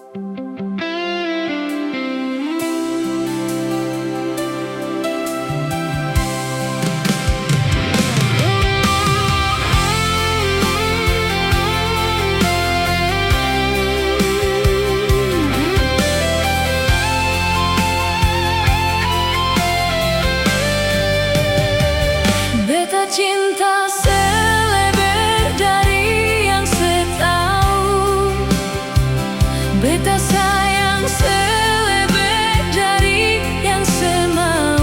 Beta cinta seleber dari yang setahu, beta sayang seleber dari yang semau.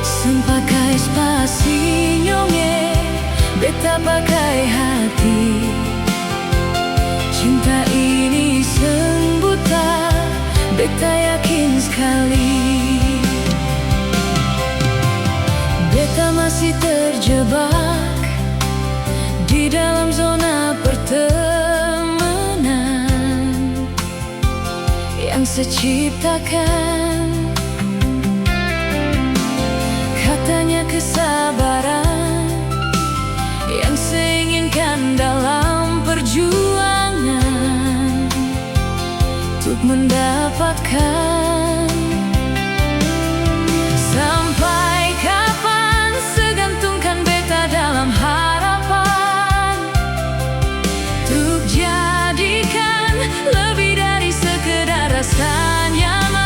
Sempakai spasi nyonge, beta pakai hati. Cinta ini sembuta, beta yakin sekali. Beta masih terjebak di dalam zona pertemanan yang seciptakan. Katanya kesabaran yang seinginkan dalam perjuangan untuk mendapatkan. Sampai kapan segantungkan beta dalam harapan untuk jadikan lebih dari sekedar rasa nyaman.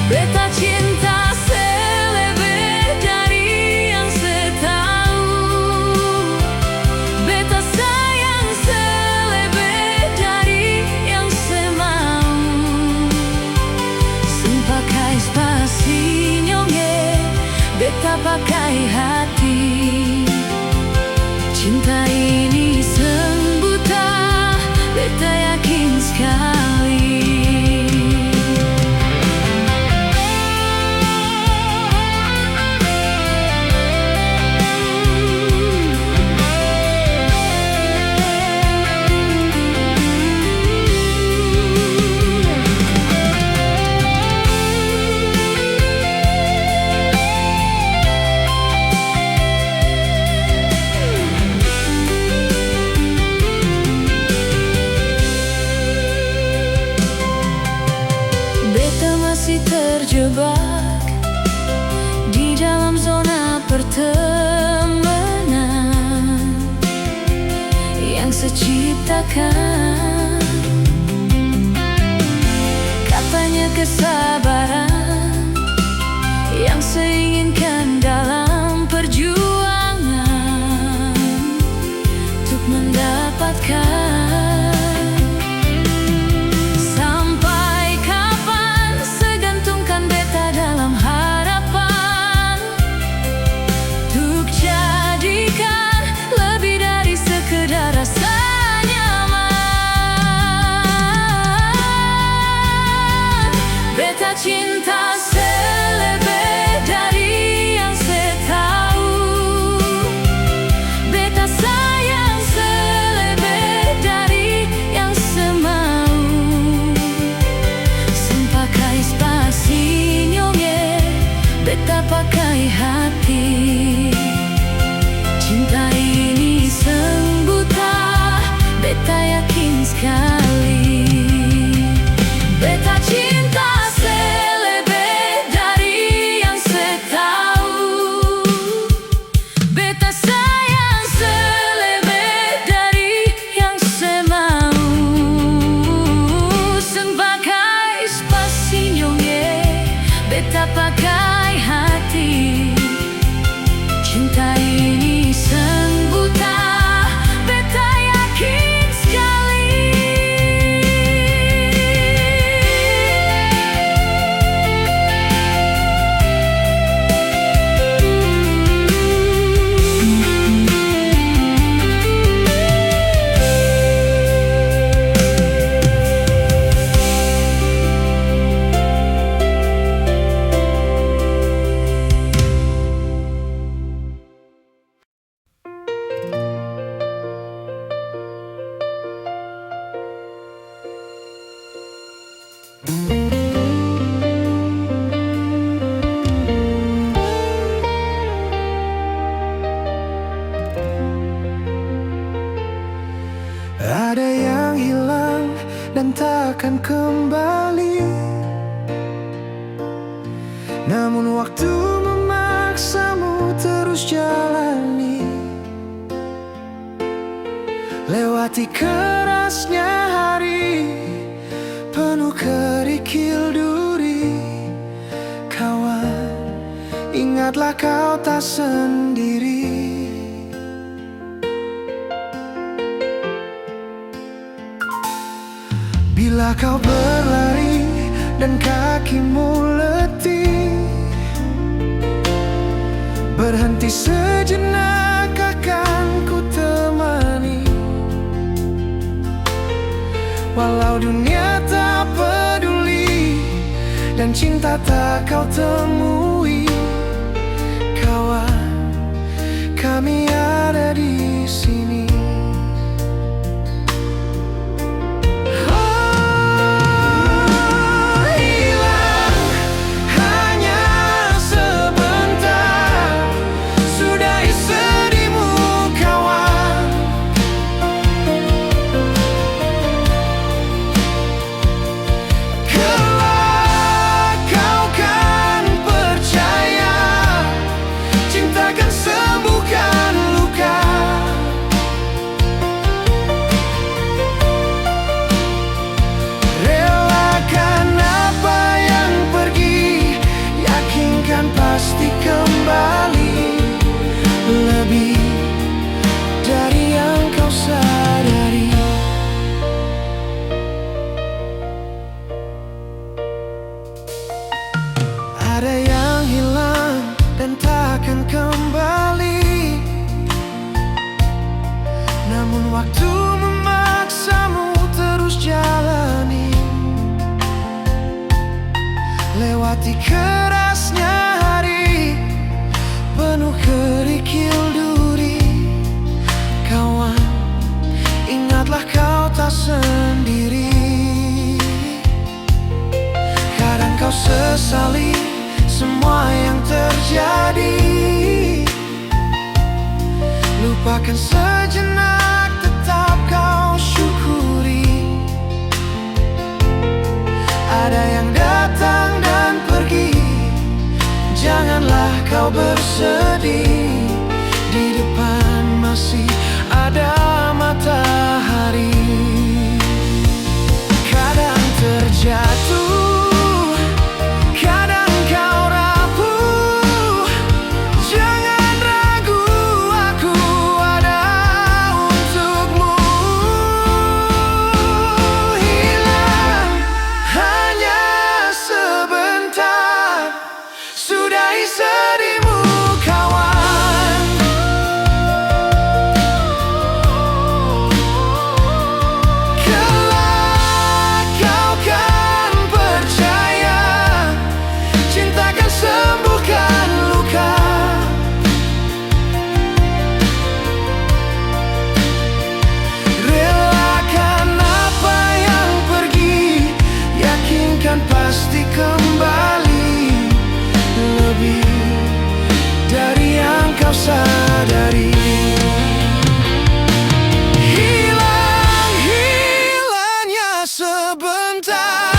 Beta cinta seleber dari yang setahu, beta sayang seleber dari yang semau. Sempakai spasi nyonge, beta pakai hati. Cinta ini sembuta, beta yakin sekali. Masih terjebak di dalam zona pertemanan yang seciptakan. Katanya kesabaran yang seinginkan dalam perjuangan untuk mendapatkan. Beta cinta seleber dari dan takkan kembali. Namun waktu memaksamu terus jalani, lewati kerasnya hari penuh kerikil duri. Kawan, ingatlah kau tak sendiri. Bila kau berlari dan kakimu letih, berhenti sejenak akan ku temani. Walau dunia tak peduli dan cinta tak kau temui, kawan, kami ada di sini. Pasti kembali, lebih dari yang kau sadari. Ada yang hilang dan takkan kembali, namun waktu memaksamu terus jalani, lewati kerasnya penuh kerikil duri. Kawan, ingatlah kau tak sendiri. Kadang kau sesali semua yang terjadi, lupakan sejenak, tetap kau syukuri. Ada yang datang dan pergi, janganlah kau bersedih. Di depan masih ada matahari. Kadang terjatuh, kadang kau rapuh. Jangan ragu, aku ada untukmu. Hilang hanya sebentar, sudahi sedihmu kawan. Kelak kau kan percaya, cinta kan sembuhkan luka. Relakan apa yang pergi, yakinkan pasti kembali, lebih dari yang kau sadari. Hilangnya sebentar,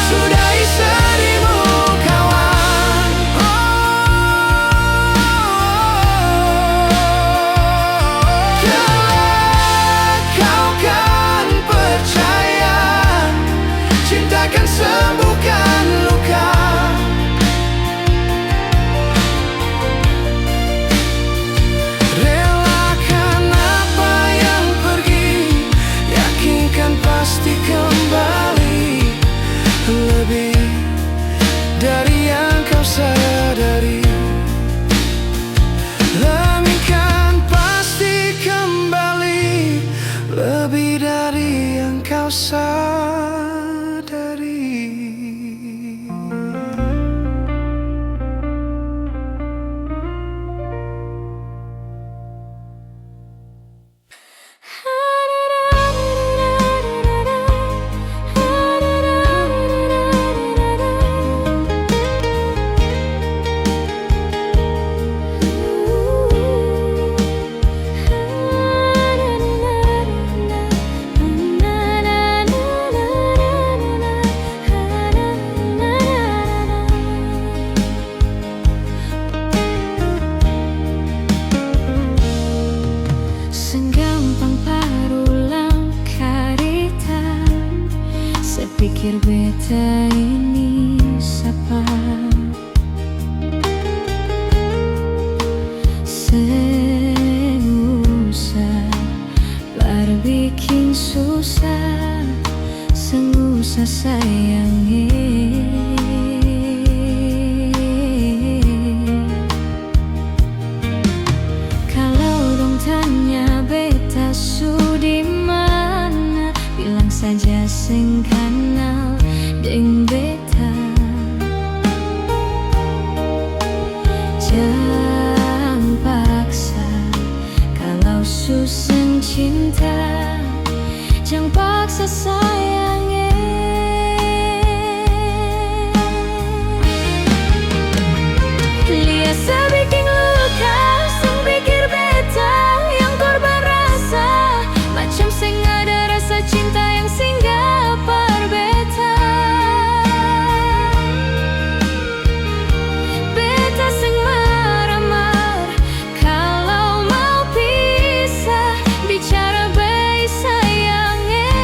sudahi sedihmu kawan. Kelak kau kan percaya, cinta kan sembuhkan luka. beta ini sapa sing usah berbikin susah, sing usah sayangi. Kalau dong tanya beta di mana, bilang saja sing kenal deng beta. Jangan paksa kalau susah cinta, jangan paksa sayangi. Lihat sebikin luka, sing pikir beta yang korban rasa, macam sing ada rasa cinta yang singgah par beta. Beta sing marah-marah kalau mau pisah, bicara baik sayangi.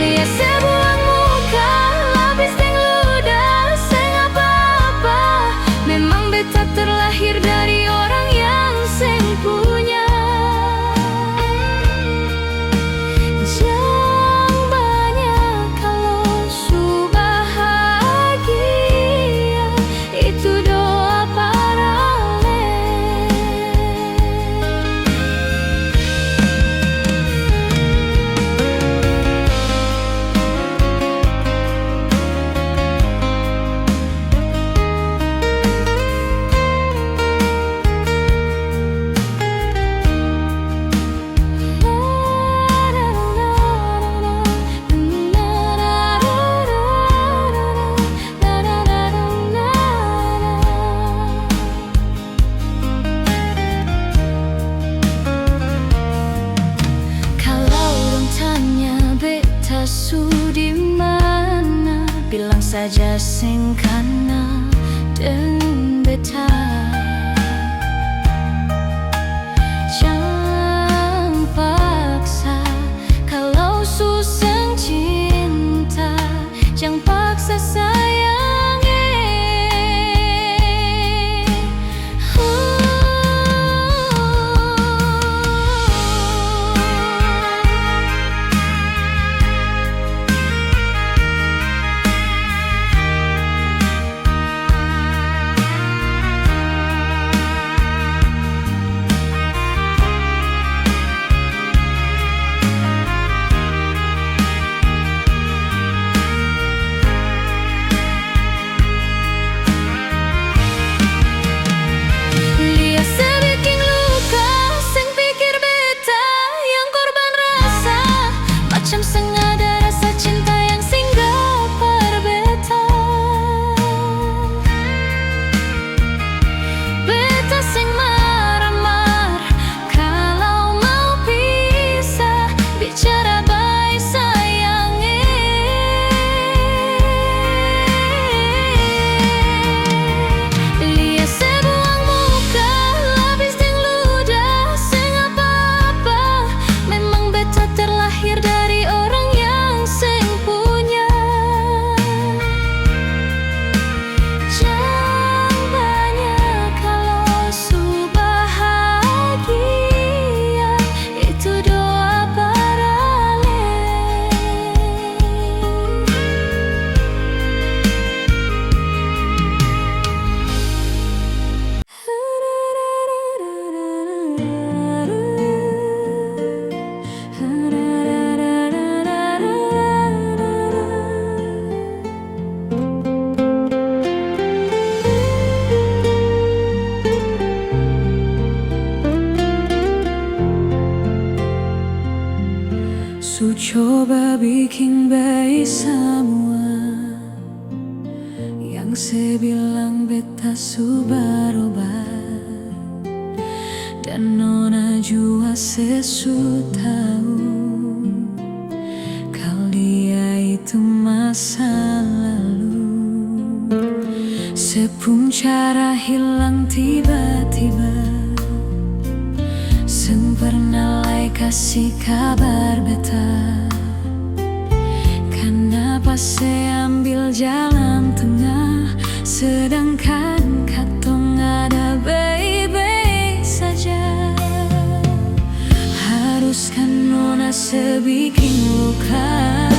Lihat sebuah muka, lapis deng ludah, sing apa-apa. Memang beta terlahir dari orang yang sing punya. Jangan banyak kalau su bahagia, itu doa parale. Kalau dong tanya beta su di mana, bilang saja sing kenal deng beta. Jangan paksa kalau susah cinta, jangan paksa sayangi. Lihat sebikin luka, sing pikir beta yang korban rasa, macam sing ada rasa cinta yang singgah par beta. Beta sing marah-marah kalau mau pisah, bicara baik sayangi. Lihat sebuah muka, lapis deng ludah, sing apa-apa. Memang beta terlahir dari orang yang sing punya. Jangan banyak kalau su bahagia, itu doa parale. Su coba bikin baik semua, yang saya bilang beta su berobat, dan nona jua sesu tahu kalau dia itu masa lalu. Sepung cara hilang tiba-tiba, seng pernah kasih kabar beta. Kenapa saya ambil jalan tengah, sedangkan katong ada baik-baik saja. Haruskan nona sebikin luka,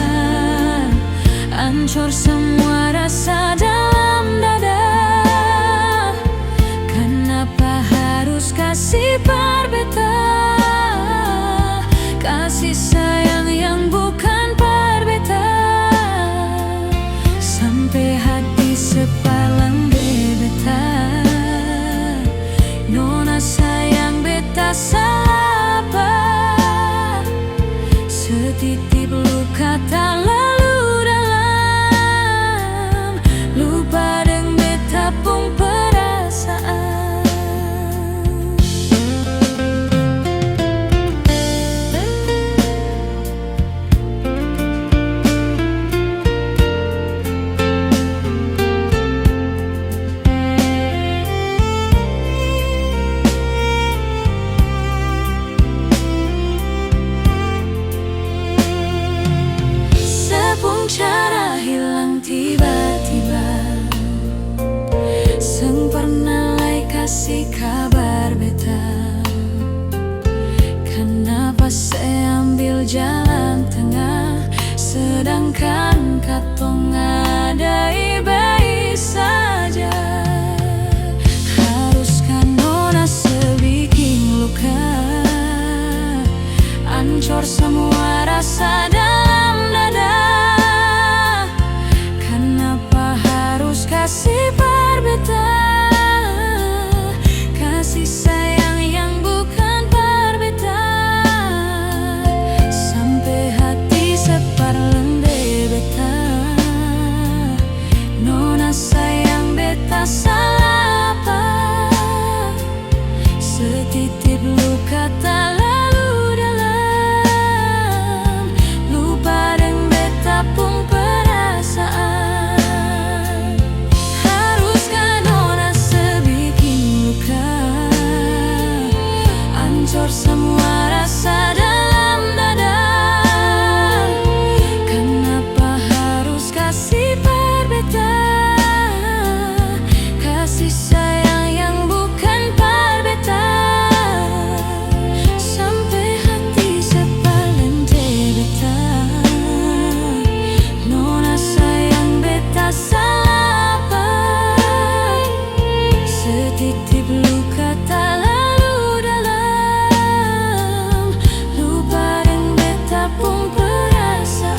hancur semua rasa dalam dada. Kenapa harus kasih perbeta, kasih sayang yang bukan perbeta, sampai hati sepalang beta. Nona sayang beta salah apa, setitip luka tak lalu dalam, lupa deng beta pun perasaan. Cara hilang tiba-tiba, seng pernah kasih kabar beta. Kenapa saya ambil jalan tengah, sedangkan katong ada baik saja. Haruskan nona sebikin luka, hancur semua rasa dalam dada. Kasih perbeta, kasih sayang yang bukan perbeta, sampai hati separlende beta. Nona sayang beta salah apa, setitip luka tak lalu dalam, lupa deng beta pun perasaan. Semua rasa dalam dada. Kenapa harus kasih perbeta, kasih sayang yang bukan perbeta, sampai hati sepalente beta. Nona sayang beta salah apa, setitip luka tak lalu pun perasaan.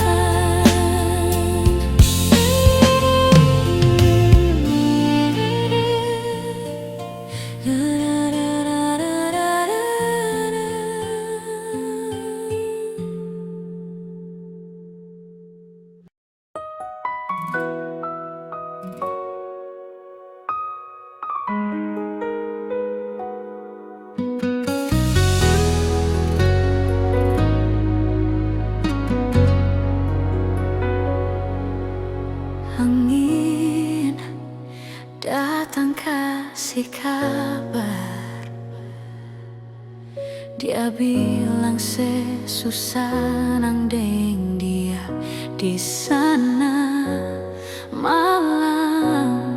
Angin datang kasih kabar, dia bilang sesusah nang deng dia di sana. Malam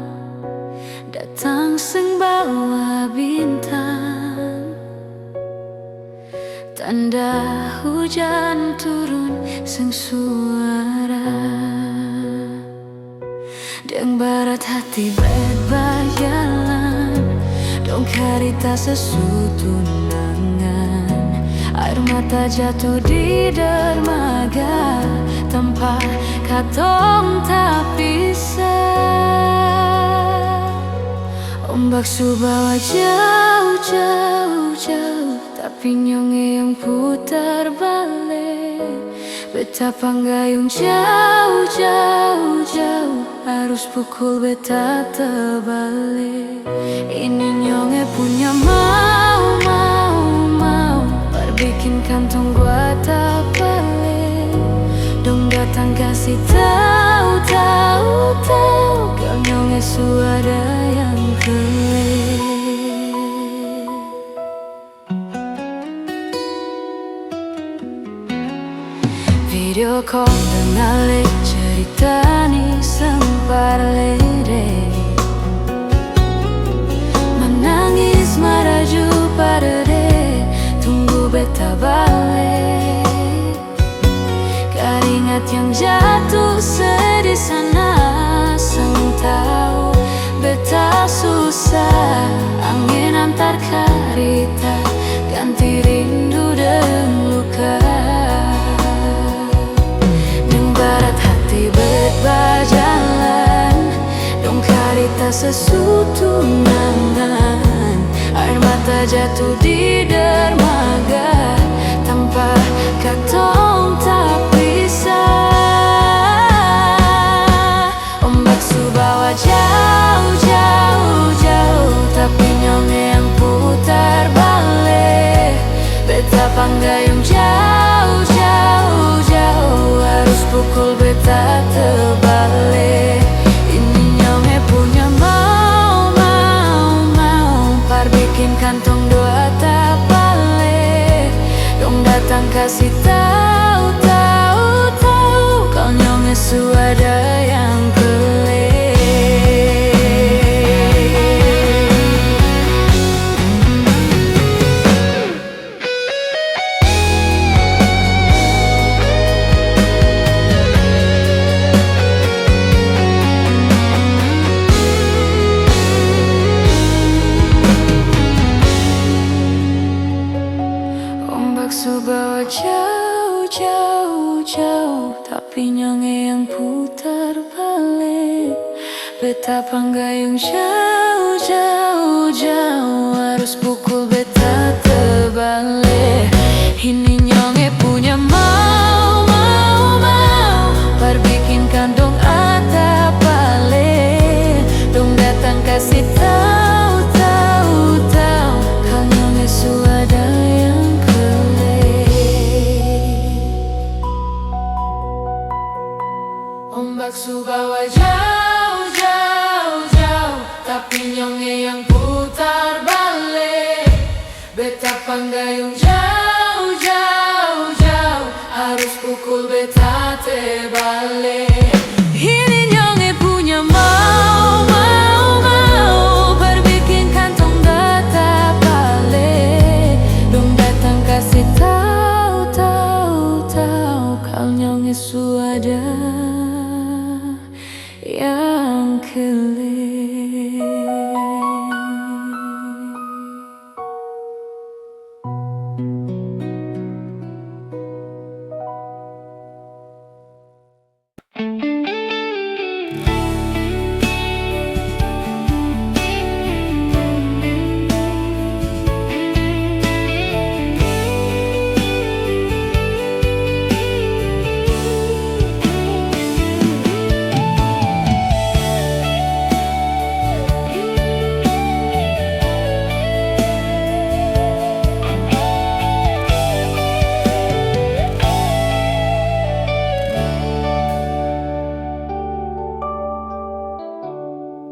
datang seng bawa bintang, tanda hujan turun seng suara. Deng barat hati berjalan, dong karita sesutunangan. Air mata jatuh di dermaga, tempat katong tak bisa. Ombak subawa jauh, jauh, jauh, tapi nyonge yang putar balik. Beta panggayung jauh, jauh, jauh, harus pukul beta terbalik. Ini nyonge punya mau, mau, mau, perbikin kantong gua tak balik. Dong datang kasih tahu, tahu, tahu, kau nyonge suara yang pelik. ko dengar cerita ni sempar lede menangis maraju parede tunggu beta balik keringat yang jatuh sedih sana sang tahu beta susah angin antar karita ganti rindu dan luka neng barat hati bet bajalan dong karita sesutunangan air mata jatuh di dermaga tanpa katong tak bisa ombak subawa jauh jauh jauh tapi nyonge yang putar balik beta panggayung jauh jauh jauh harus pukul beta terbalik ini nyonge punya mau par bikin kantong doa tak balik dong datang kasih tahu kau nyonge suada yang pelik bawa jauh jauh jauh tapi nyonge yang putar balik beta panggayung jauh jauh jauh harus pukul beta terbalik ini nyonge punya mau par bikin kantong atap balik dong datang kasih tahu kau nyonge suada yang ombak subawa jauh jauh jauh tapi nyonge yang putar balik beta panggayung jauh jauh jauh harus pukul beta terbalik ini nyonge punya mau berbikin kantong data balik dong datang kasih tahu kau nyonge suada yang keling.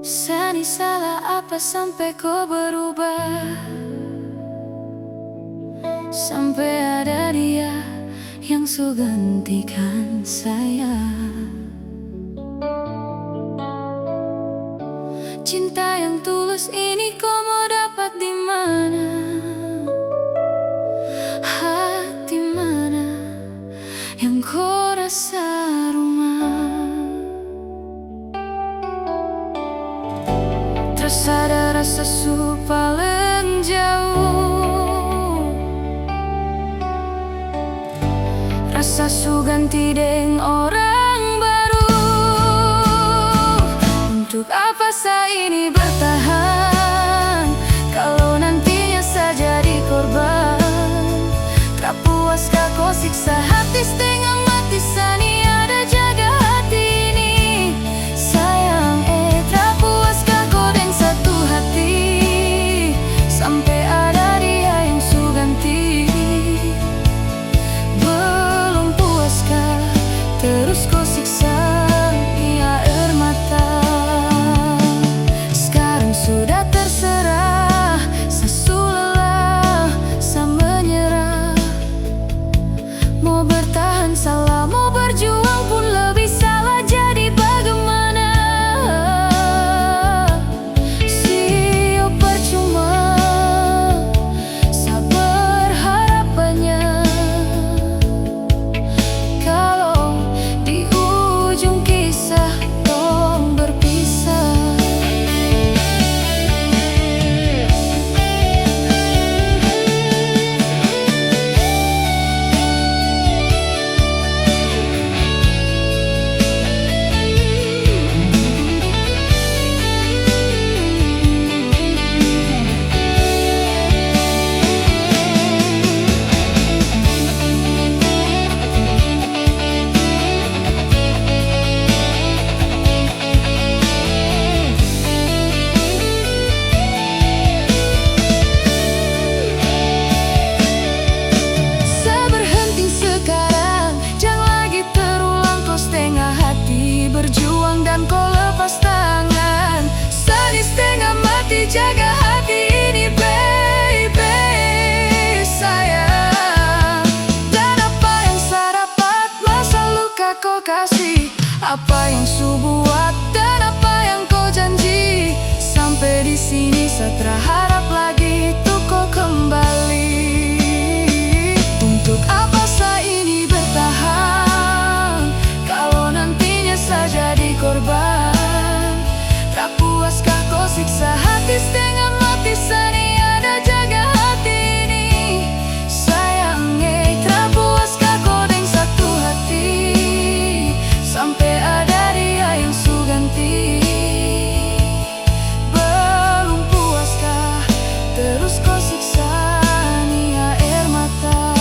Sani salah apa sampai kau berubah sampai ada dia yang su gantikan saya cinta yang tulus ini kau mau dapat di mana hati mana yang kau rasa rumah terus ada rasa su paling jauh rasa su ganti deng orang baru untuk apa saya ini bertahan kalau nantinya saya jadi korban tak puaskah kau siksa hati setengah mati sani ada jaga hati ini sayang tak puaskah kau deng satu hati sampai ada dia yang su ganti belum puaskah terus kau siksa ia air mata sini Satra harap lagi tuh kau kembali. Untuk apa saya ini bertahan kalau nantinya saya jadi korban? Tak puaskah kau siksa hati setengah mati sani ada jaga hati ini? Sayangnya tak puaskah kau dengan satu hati sampai ada dia yang su ganti? Belum puaskah terus kau siksa nia air mata?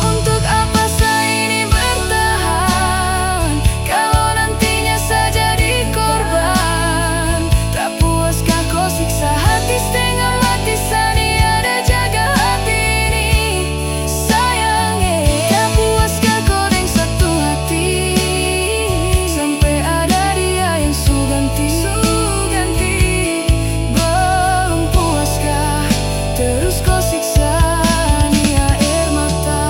Untuk apa saya ini bertahan kalau nantinya saya jadi korban? Tak puaskah kau siksa hati setengah mati sani ada jaga hati ini? Sayangnya tak puaskah kau dengan satu hati sampai ada dia yang su ganti? Belum puaskah terus kau siksa nia air mata?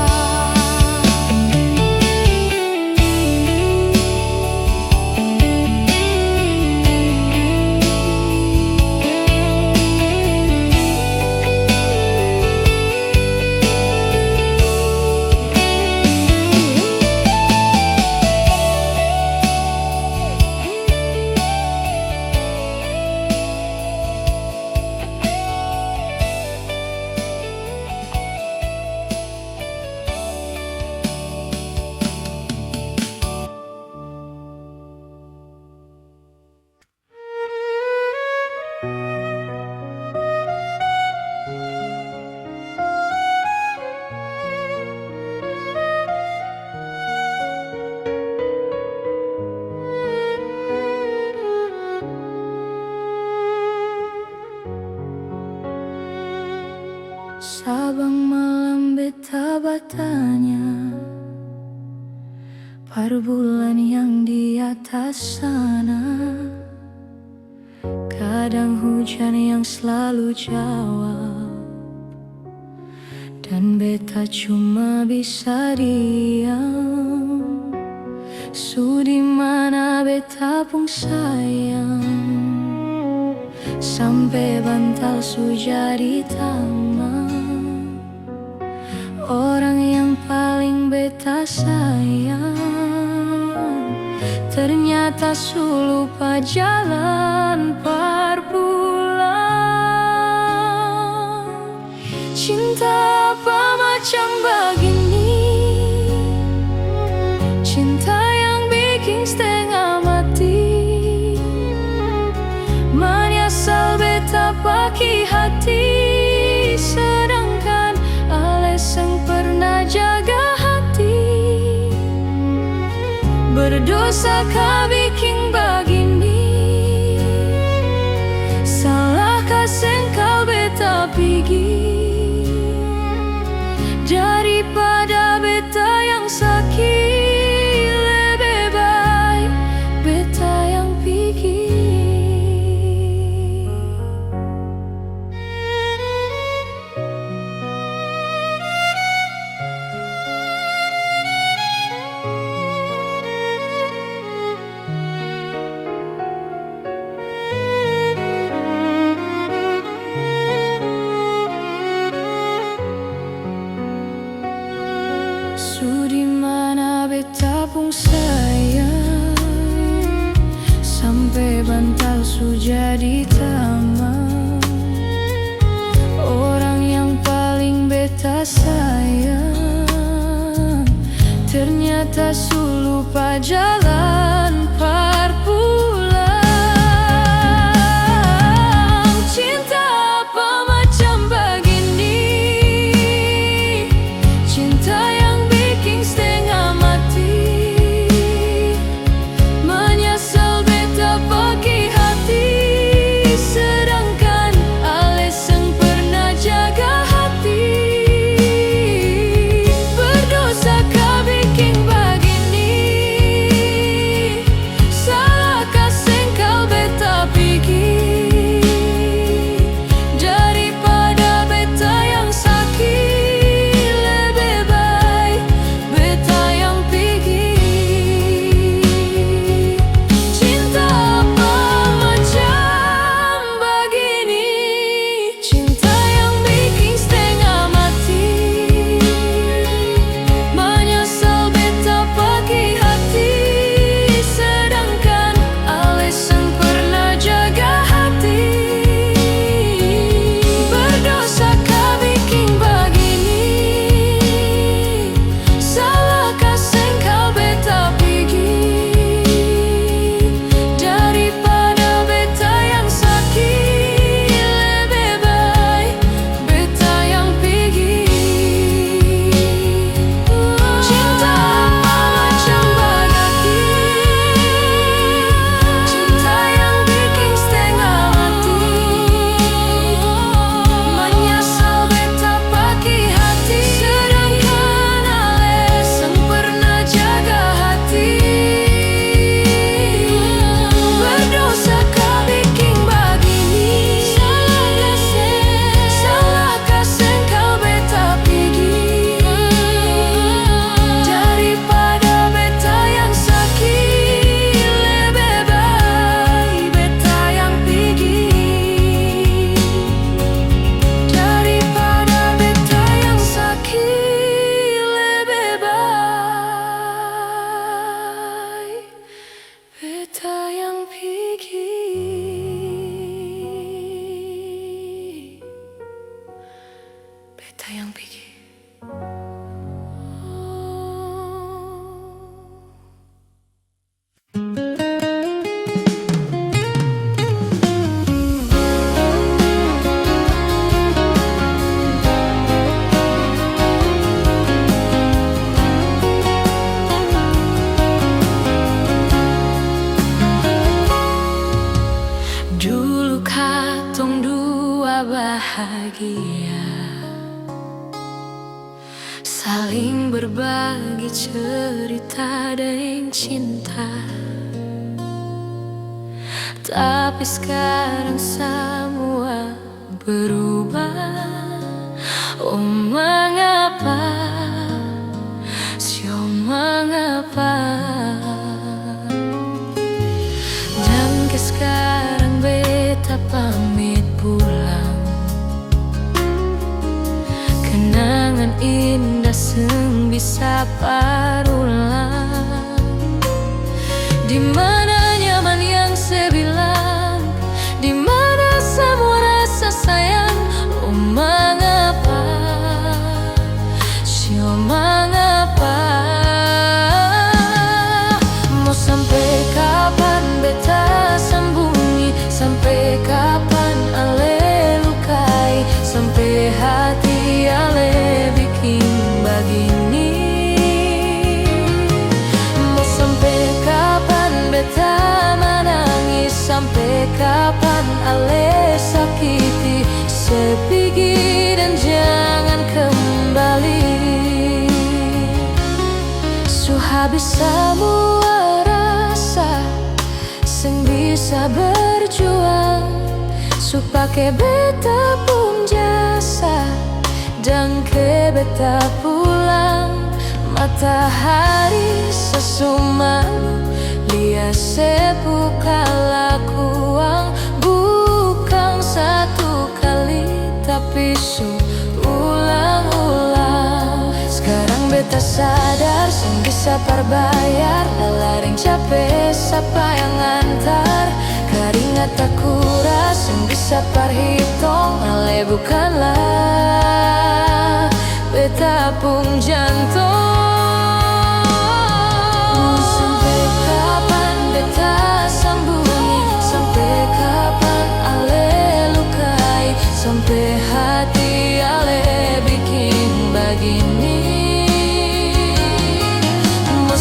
Sabang malam beta bertanya, per bulan yang di atas sana, kadang hujan yang selalu jawab, dan beta cuma bisa diam. Su di mana beta pun sayang, sampai bantal su jadi taman. Orang yang paling beta sayang ternyata su lupa jalan per pulang. Cinta apa macam begini? Cinta yang bikin setengah mati, menyesal beta pakai hati, sedangkan alasan pernah jaga hati. Berdosa kah bikin begini? Salahkah sengkau beta pergi? Daripada beta yang sakit, lebih baik beta yang pergi. Su di mana beta pun sayang, sampai bantal su jadi taman. Orang yang paling beta sayang ternyata su lupa jalan per pulang. Cinta apa macam begini? Cinta yang bikin setengah mati, menyesal beta pakai hati, sedangkan alasan pernah jaga hati. Berdosa kah bikin begini? berdua bahagia, saling berbagi cerita dan cinta. Tapi sekarang semua berubah. Oh mengapa, sio mengapa? Dan sekarang beta pamit pulang. Kenangan indah seng bisa parulang. Di mana nyaman yang saya bilang, di mana semua rasa sayang. Oh mengapa, sio mengapa? Mau sampai kapan beta sembunyi, sampai kapan ale lukai, sampai hati ale bikin begini. Mau sampai kapan beta menangis, sampai kapan ale sakiti, sepigi dan jangan kembali. Habis semua rasa seng bisa berjuang, su pake beta pun jasa dan ke beta pulang. Matahari sesumalu lia sebuka lakuang, bukan satu kali tapi su ulang-ulang. Sekarang beta sadar seng bisa perbayar, lalaring capek siapa yang antar. Keringat tak kuras seng bisa perhitung, ale bukanlah beta pun jantung. Sampai kapan beta sembunyi, sampai kapan ale lukai, sampai hati ale bikin begini.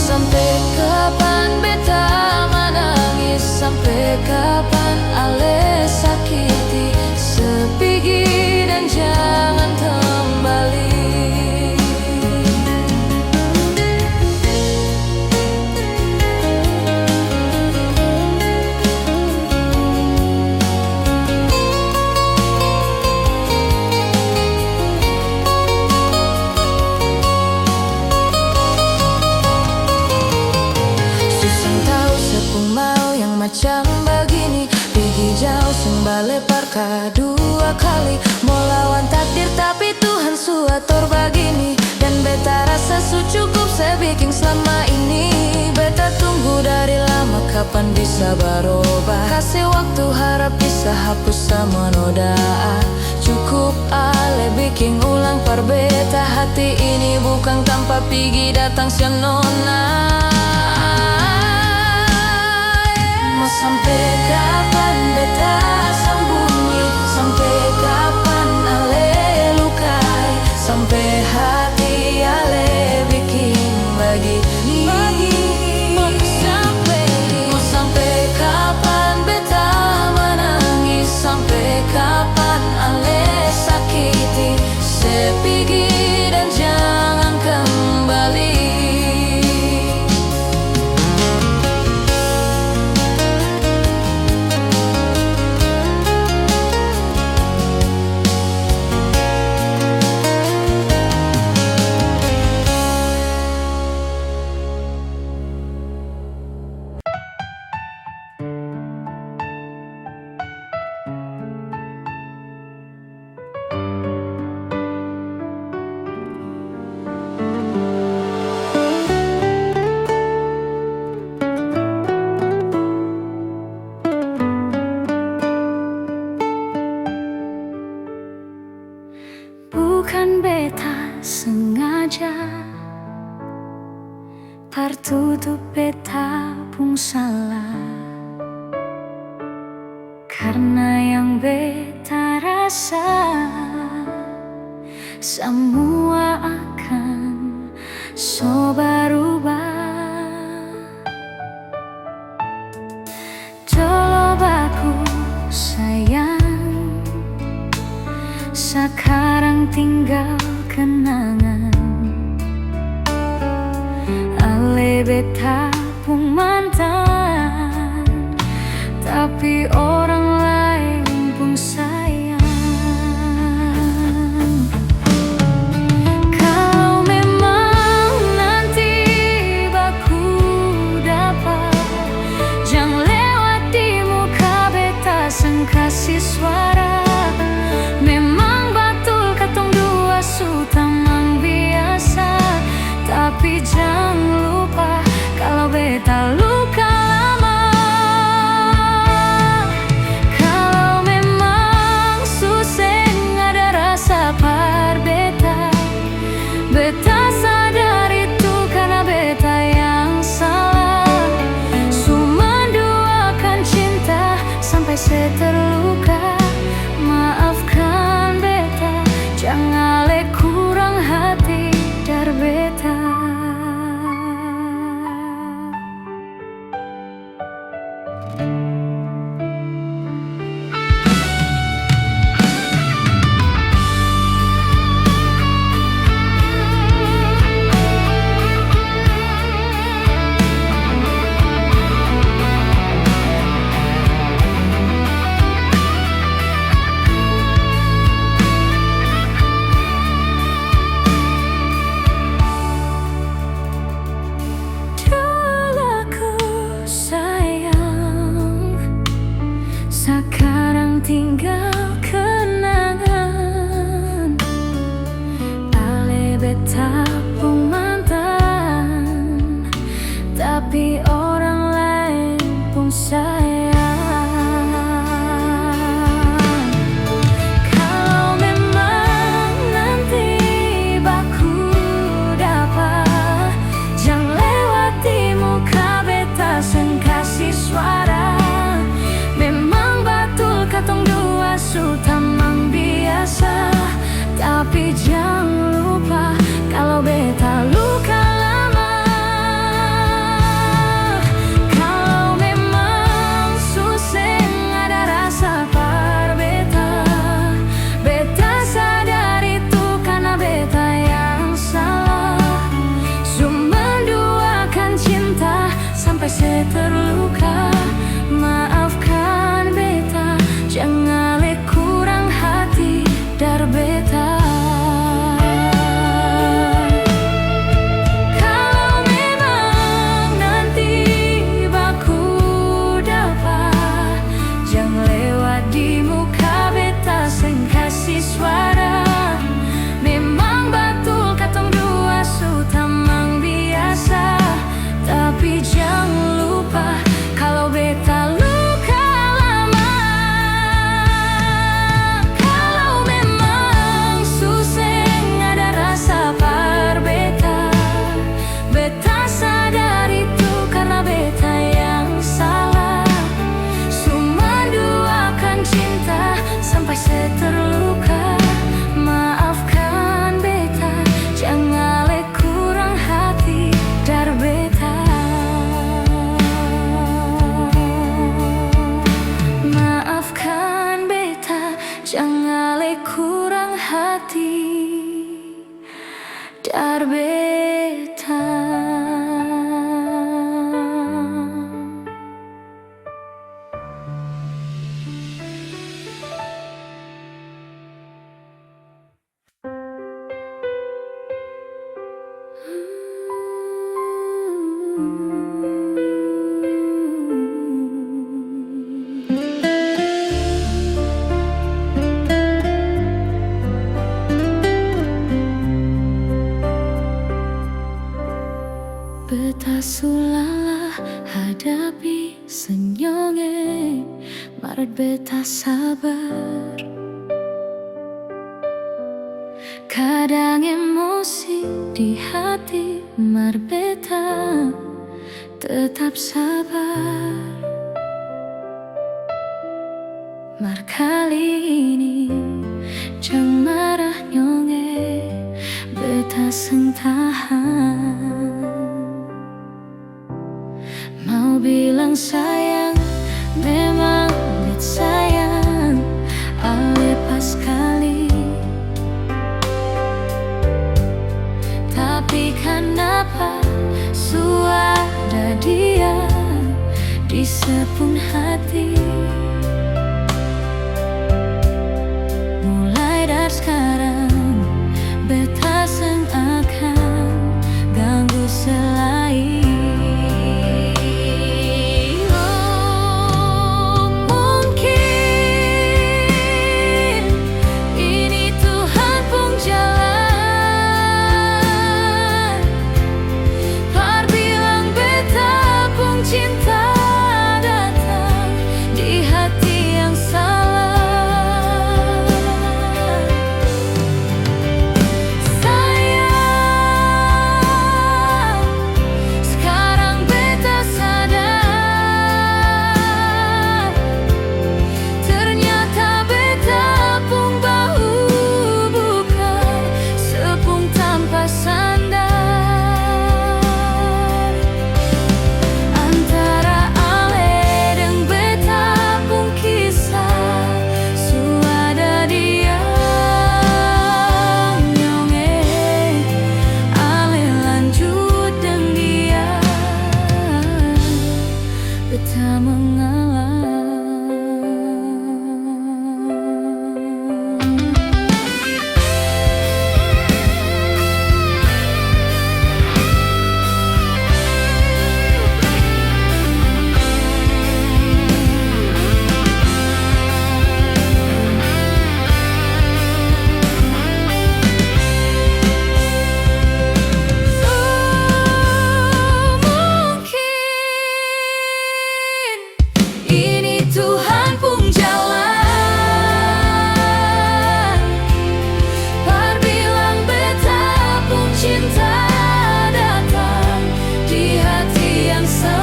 Sampai kapan beta menangis, sampai kapan ale sakiti, sepigi dan jangan kembali. Macam begini, pergi jauh seng balik parka dua kali. Mau lawan takdir tapi Tuhan suator begini. Dan beta rasa su cukup saya bikin selama ini. Beta tunggu dari lama kapan bisa berubah. Kasih waktu harap bisa hapus sama noda. Cukup ale bikin ulang par beta. Hati ini bukan tanpa pergi datang si nona. Sampai kapan beta sembunyi, sampai kapan ale lukai, sampai hati ale bikin begini. Mau sampai kapan beta menangis, sampai kapan ale sakiti, sepigi dan jangan kembali. Bukan beta sengaja, tertutup beta pun salah. Karena yang beta rasa semua akan so berubah. Coba ku sayang, sekarang tinggal kenangan. Ale beta pun mantan, tapi orang lain pun sayang. Kalau memang nanti baku dapat, jangan lewat di muka beta sang kasih suara. Memang betul katong dua su tamang biasa, tapi jangan lupa kalau beta luka lama. Kalau memang suseng ada rasa par beta, beta sadar itu karena beta yang salah. Su menduakan cinta sampai seterluka. Maafkan beta, jangan le kurang hati dar beta. Sekarang tinggal kenangan. Ale beta pun mantan, tapi orang lain pun sayang. Kalau memang nanti baku dapat, jangan lewati muka beta sang kasih suara. Katong dua su tamang biasa, tapi jangan lupa kalau beta luka lama. Kalau memang suseng ada rasa par beta, beta sadar itu karena beta yang salah. Su menduakan cinta sampai seterluka. Maafkan beta, jangan le kurang hati dar beta. Kalau memang nanti baku dapat, jangan lewat di muka beta sang kasih suara. Memang betul katong dua su tamang biasa, tapi jangan lupa kalau beta luka lama. Kalau memang suseng ada rasa par beta, beta sadar itu karena beta yang salah. Su menduakan cinta sampai seterluka. Maafkan beta, jangan le kurang hati dar beta. Maafkan beta, jangan le kurang hati dar beta. Beta sulalah hadapi senyonge, maret beta sabar. Kadang emosi di hati, mar beta tetap sabar. Mar kali ini jangan marah nyonge, beta seng tahan. Mau bilang sayang, memang bet sayang. Ale pas kali di sepung hati. Mulai dari sekarang beta seng akan ganggu selain. Oh, mungkin ini Tuhan pun jalan. Par bilang beta pun cinta datang di hati yang salah. Sayang, sekarang beta sadar, ternyata beta pun bahu bukan sepung tanpa sandar. Antara ale deng beta pun kisah, suada dia nyonge, ale lanjut deng dia, beta mengalah. Mungkin ini Tuhan pun jalan. Par bilang beta pun cinta datang di hati yang salah.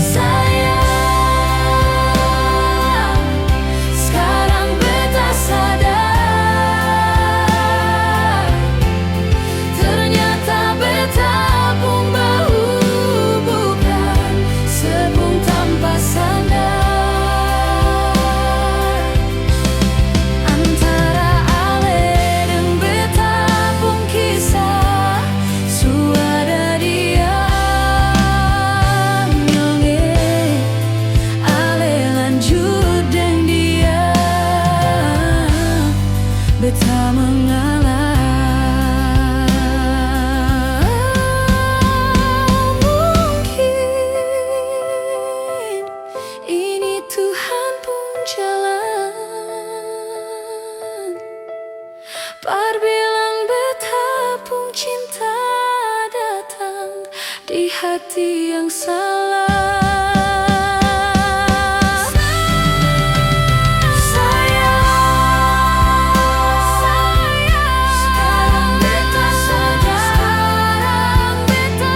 Sayang, sekarang beta sadar, ternyata beta pun bahu bukan sepung tanpa sandar. Antara ale deng beta pun kisah, suada dia nyonge, ale lanjut deng dia, beta mengalah. Mungkin ini Tuhan pun jalan. Par bilang beta pun cinta datang di hati yang salah. Sekarang beta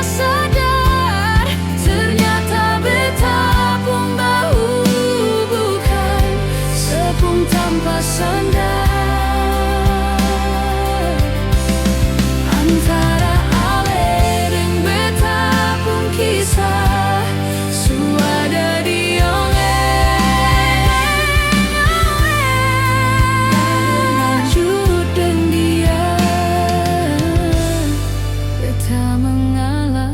sadar, ternyata beta pun bahu bukan sepung tanpa sandar. Antara ale deng beta pun kisah, suada dionge, lanjut deng dia, beta mengalah.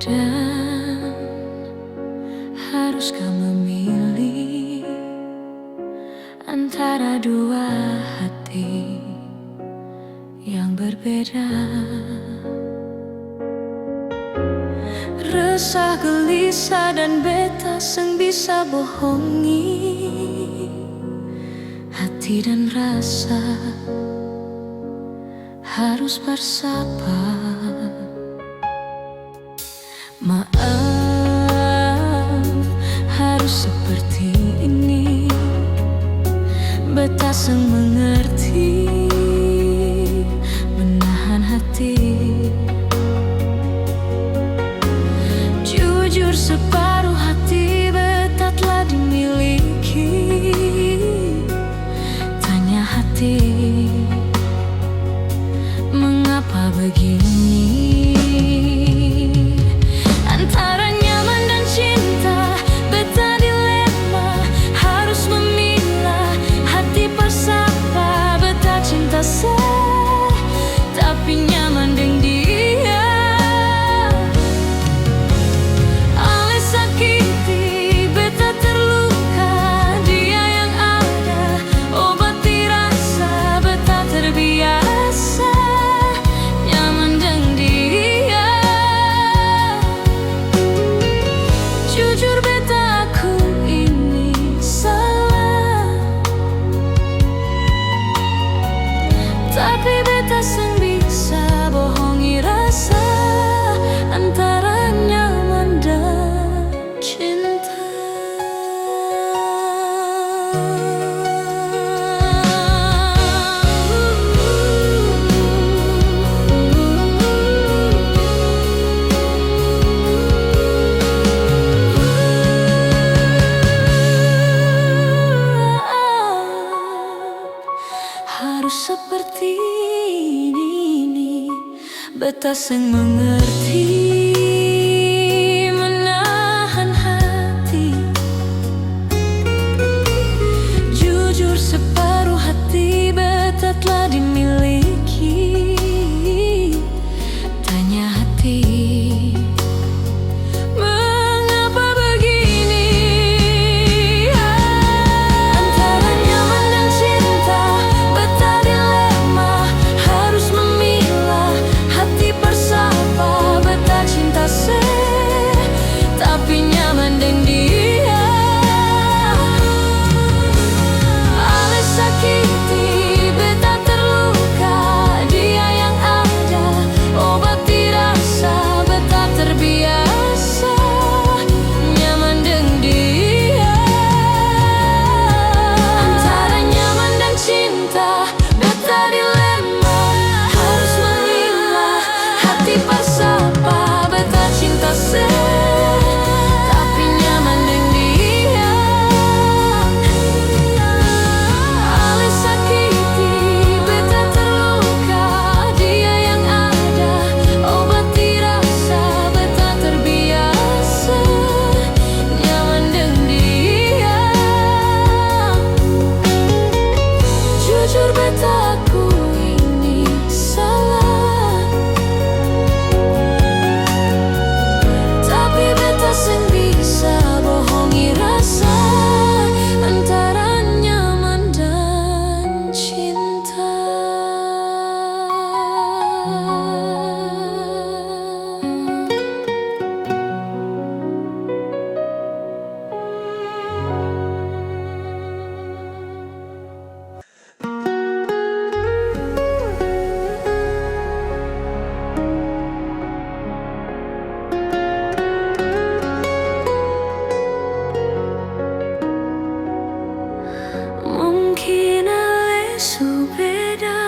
Dan haruskah memilih antara dua hati yang berbeda? Resah, gelisah, dan beta seng bisa bohongi hati dan rasa, harus bersabar. Maaf, harus seperti ini, beta seng mengerti menahan hati. Jujur separuh hati beta telah dimiliki. begini, antara nyaman dan cinta, beta dilema, harus memilah hati bersapa. Beta cinta tapi nyaman dengan dia. Ale sakiti, beta terluka, dia yang ada obati rasa. Beta terbiasa nyaman dengan dia. Jujur beta aku ini salah, tapi beta seng bisa bohongi rasa antara nyaman dan cinta. Harus seperti ini, beta seng mengerti menahan hati. Jujur separuh hati beta telah dimiliki. Tanya hati, mengapa begini? Antara nyaman dan cinta, beta dilema, harus memilah hati bersapa. Beta cinta tapi nyaman dengan dia. Ale sakiti, beta terluka, dia yang ada obati rasa. Beta terbiasa nyaman dengan dia. Antara nyaman dan cinta, beta dilema, harus memilah hati bersapa. Beta cinta tapi nyaman dengan dia. Ale sakiti, beta terluka, dia yang ada obati rasa. Beta terbiasa nyaman dengan dia. Jujur beta aku ini salah, tapi beta seng bisa bohongi rasa antara nyaman dan cinta. Mungkin ale su beda,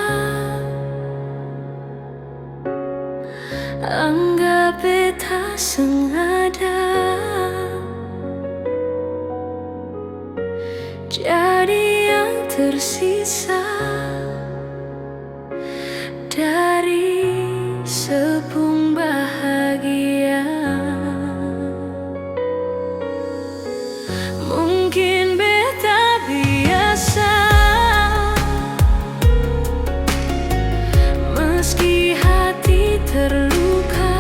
anggap beta sengaja, jadi yang tersisa dari sepung bahagia. Mungkin beta biasa, meski hati terluka.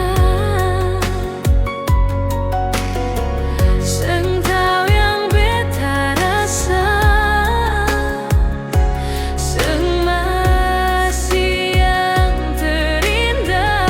Seng tahu yang beta rasa, seng masih yang terindah.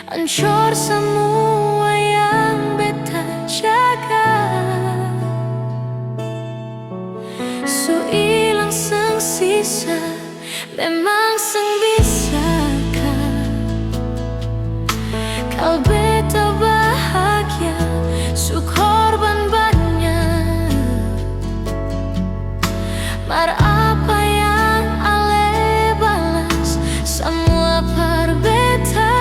hancur semua yang beta jaga. Su ilang seng sisa, memang seng bisaka. Kal beta bahagia, su korban banyak. Mar apa yang ale balas, semua par beta.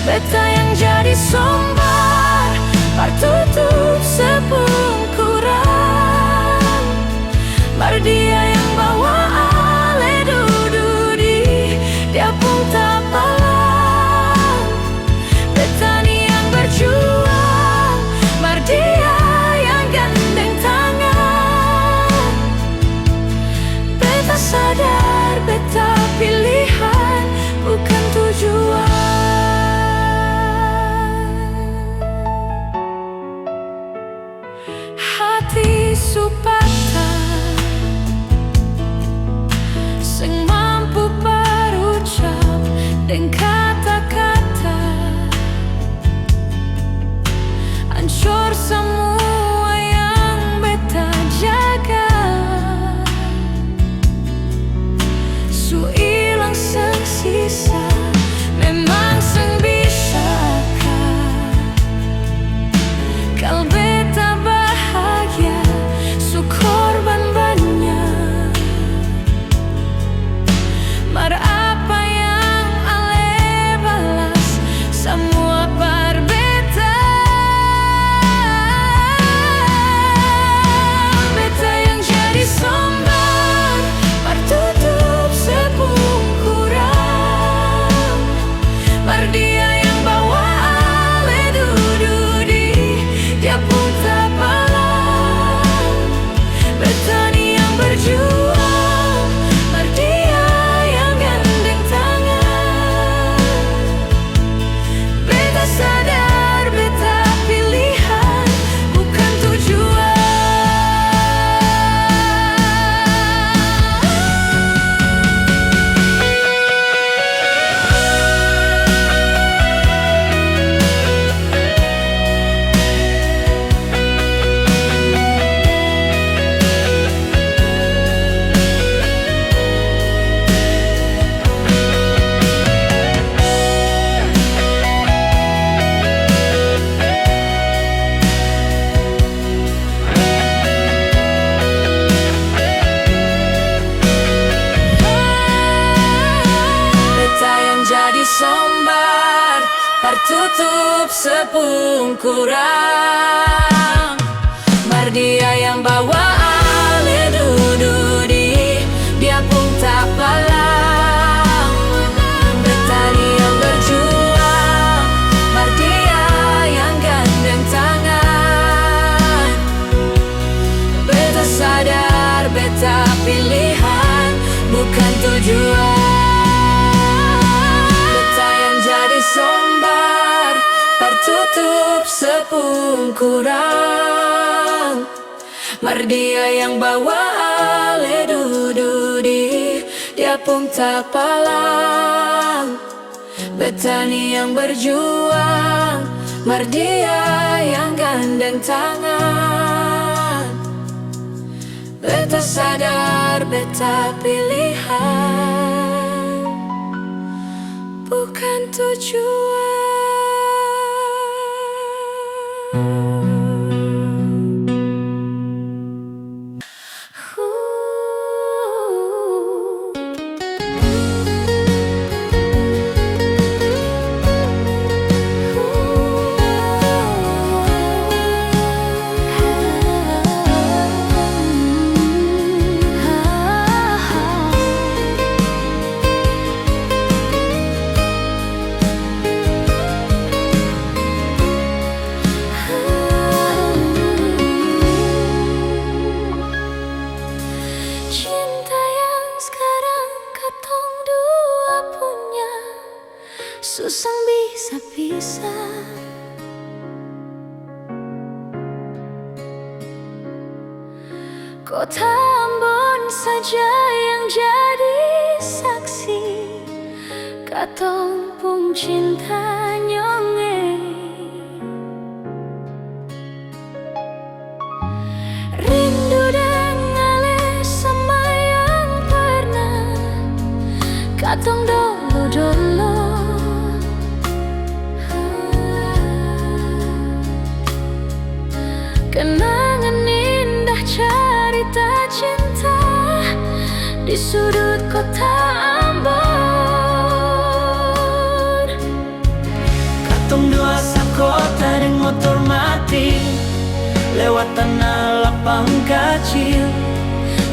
Beta yang jadi sombar, par tutup sepungkuran. Mar dia yang bawa ale dududi, dia pun tak palang. Beta ni yang berjuang, mar dia yang gandeng tangan. Beta sadar, beta pilihan, bukan tujuan. Hati su patah, seng mampu berucap dengan kata-kata. Hancur semua yang beta jaga. Su ilang seng sisa, memang seng bisaka. Kal beta bahagia, su korban banyak. Mar apa yang ale balas, semua par beta. Beta yang jadi sombar, par tutup sepungkuran. Mar dia yang bawa ale dududi, dia pun tak palang. Beta ni yang berjuang, mar dia yang gandeng tangan. Beta sadar, beta pilihan, bukan tujuan. Beta yang jadi sombar, par tutup sepungkuran. Mar dia yang bawa ale dududi, dia pun tak palang. Beta ni yang berjuang, mar dia yang gandeng tangan. Beta sadar, beta pilihan, bukan tujuan. Beta yang jadi sombar, par tutup sepungkuran. Mar dia yang bawa ale dududi, dia pun tak palang. Beta ni yang berjuang, mar dia yang gandeng tangan. Beta sadar, beta pilihan, bukan tujuan. susah bisa pisah. Kota Ambon saja yang jadi saksi. katong pung cinta nyonge. Rindu dengannya sama yang pernah katong dulu-dulu. Kenangan indah cerita cinta di sudut kota Ambon. Katong dua sakota deng motor mati, lewat tanah lapang kecil,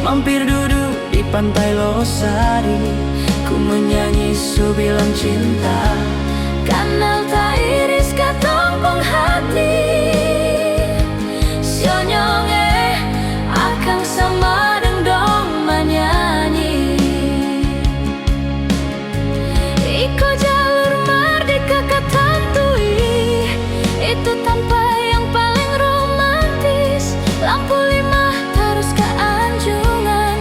mampir duduk di pantai Losari. Ku menyanyi subilang cinta, Kanal tak iris katong pung hati. Sionyonge akang sama deng dong menyanyi. Iko jalur merdeka katantui, itu tanpa yang paling romantis. Lampu 5 terus ke Anjungan,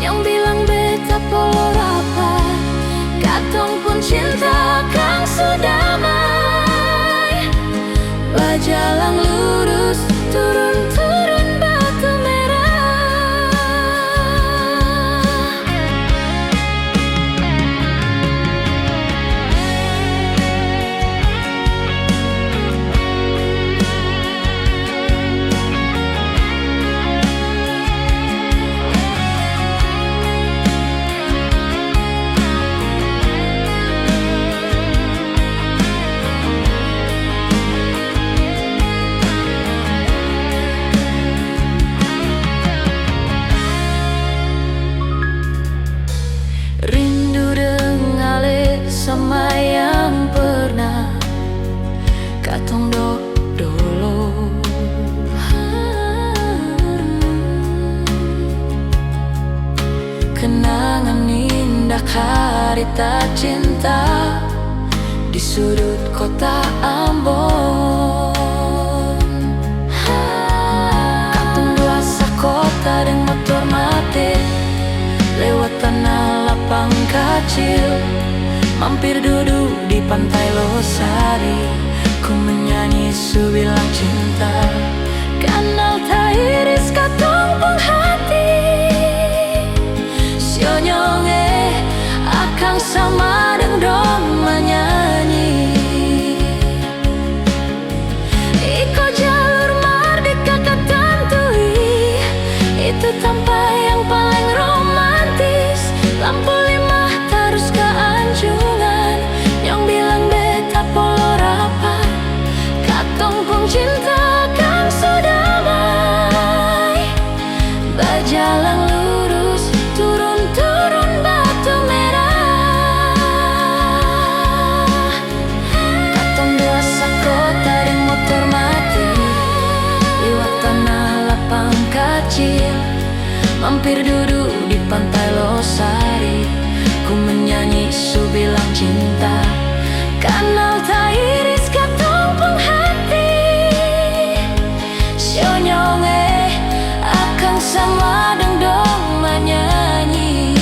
yang bilang beta polo rapat. Katong pun cinta kang sudamai, bajalang lurus turun-turun batu merah. Rindu dengannya sama yang pernah katong dulu. Kenangan indah harita cinta di sudut kota Ambon. Katong dua sakota deng motor mati, lewat tanah lapang kecil, mampir duduk di pantai Losari. Ku menyanyi subilang cinta, kanal tak iris katong pung hati. Sionyonge akang sama deng dong menyanyi. Iko jalur merdeka katantui, itu tanpa yang paling romantis. Lampu 5 terus ke Anjungan, yang bilang beta polo rapat. Katong pung cinta kang sudamai, bajalang lurus turun-turun batu merah. Katong dua sakota deng motor mati, lewat tanah lapang kecil, mampir duduk di pantai Losari. Ku menyanyi subilang cinta, kanal tak iris katong pung hati. Sionyonge akang sama deng dong menyanyi.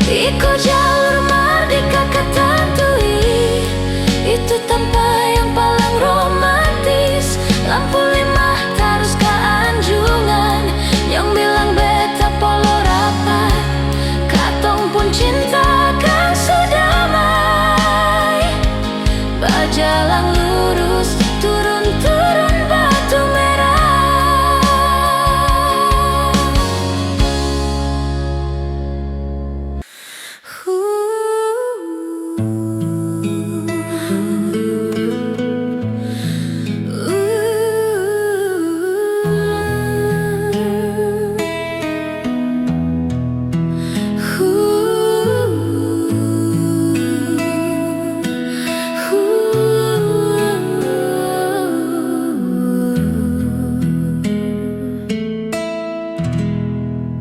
Iko jalur merdeka katantui, itu tanpa yang paling romantis. Lampu 5 terus ke Anjungan, yang bilang beta polo rapat. Katong pun cinta kang sudamai, bajalang lurus turun-turun batu merah.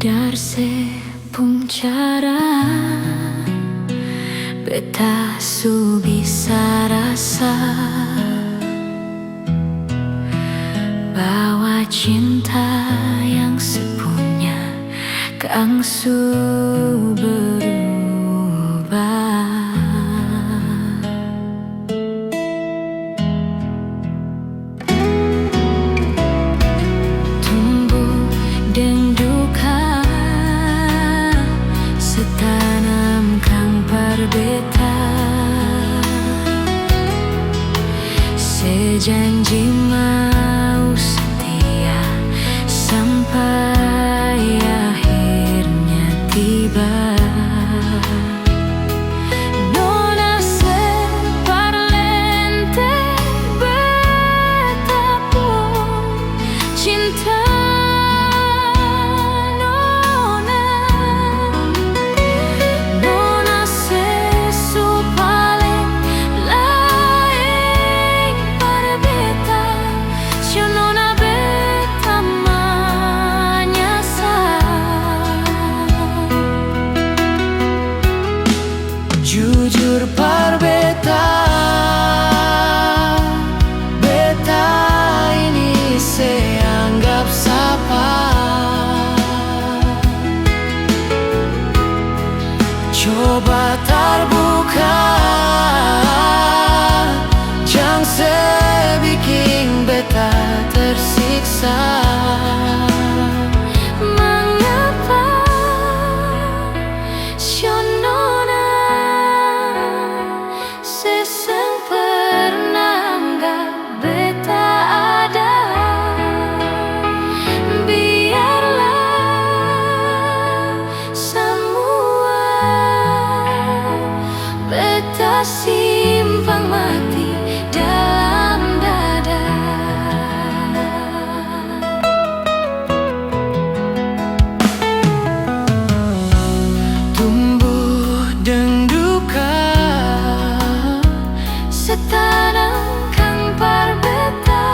Darse pung cara beta su bisa rasa bahwa cinta yang sepunya kang su berubah. berbeta. Sejanji mau setia sampai akhirnya tiba. Nona separlente betapun cinta. Jujur par beta, beta ini seanggap sapa. Coba terbuka, jangan sebikin beta tersiksa. Mengapa Shonona seseng pernah anggap beta ada? Biarlah semua beta simpan mati dalam dada. Tumbuh dan duka Setanangkan par beta.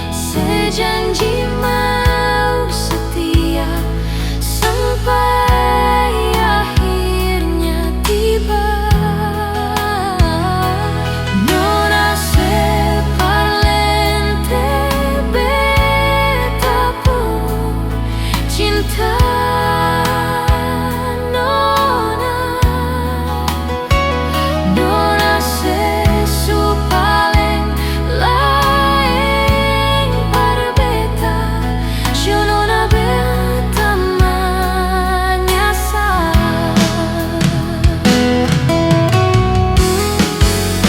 Sejanji mau setia sampai akhirnya tiba. Nona separlente beta pun cinta.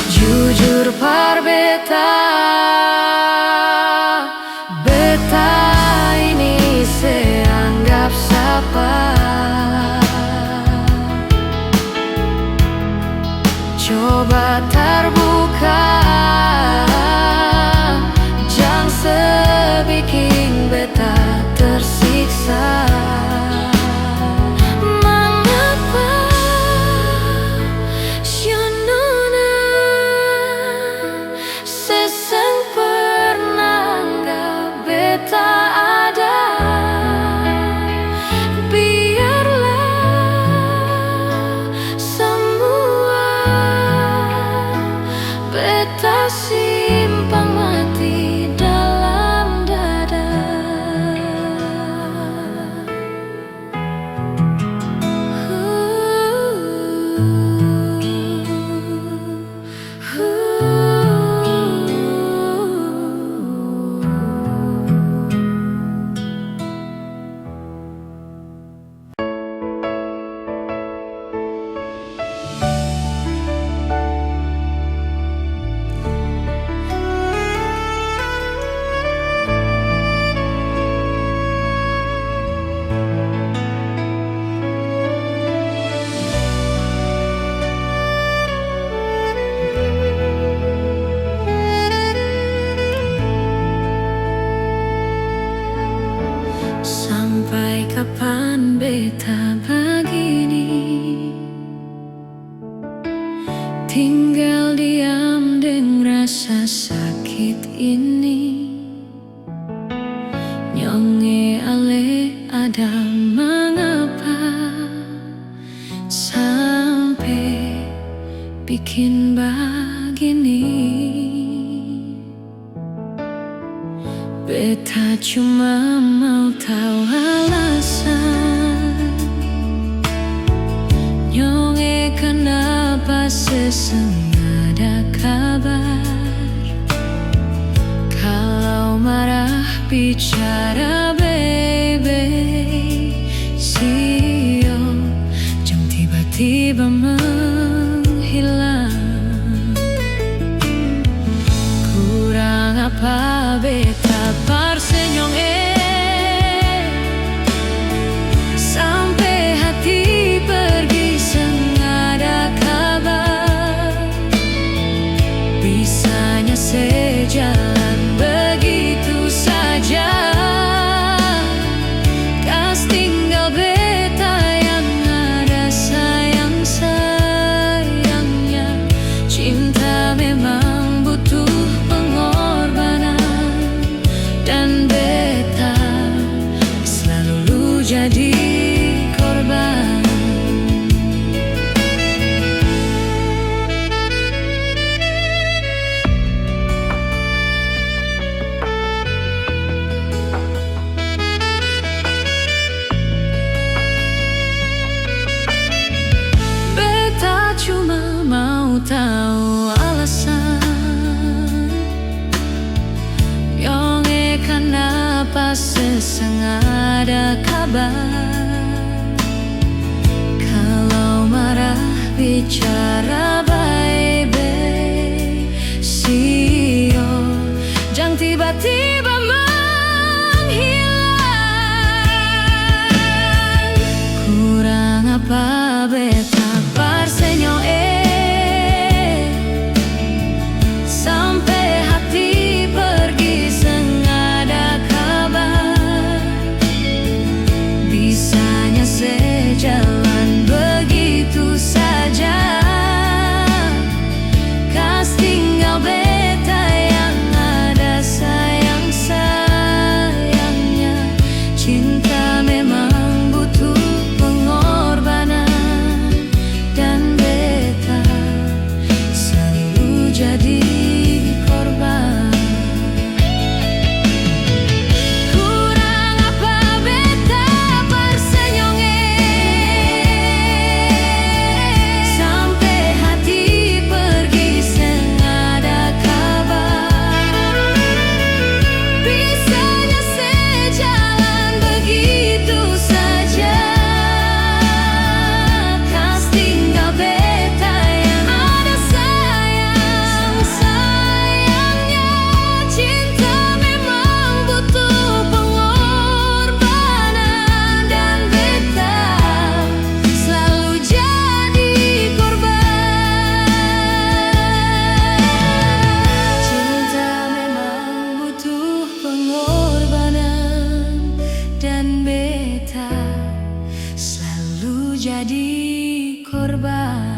jujur par beta, beta ini seanggap sapa. Coba terbuka, jangan sebikin beta tersiksa. Mengapa Shonona seseng pernah anggap beta ada? Biarlah semua beta simpan mati dalam dada. Sampai kapan beta begini, tinggal diam dengan rasa sakit ini. Nyonge ale ada mengapa sampai bikin begini. Beta cuma mau tahu alasan Nyonge kenapa seseng ada kabar. Kalau marah bicara baby, sio tiba menghilang. Kurang apa beta parsenyong sampai hati pergi sengada kabar. Bisanya sejalan begitu saja. Kas tinggal beta yang ada sayang-sayangnya. Cinta memang butuh pengorbanan, dan beta selalu jadi korban. Beta cuma mau tahu alasan Yonge kenapa sesengada kabar. Kalau marah bicara baik-baik, sio jangan tiba-tiba menghilang. Kurang apa beta parsenyong sampai hati pergi sengada kabar. Bisanya sejalan begitu saja. Kas tinggal beta yang ada sayang-sayangnya. Cinta memang butuh pengorbanan, dan beta selalu jadi korban. Kurang apa beta parsenyong sampai hati pergi sengada kabar. Bisanya sejalan begitu saja. Kas tinggal beta yang ada sayang-sayangnya. Cinta memang butuh pengorbanan, dan beta selalu jadi korban. Cinta memang butuh pengorbanan, dan beta selalu jadi korban.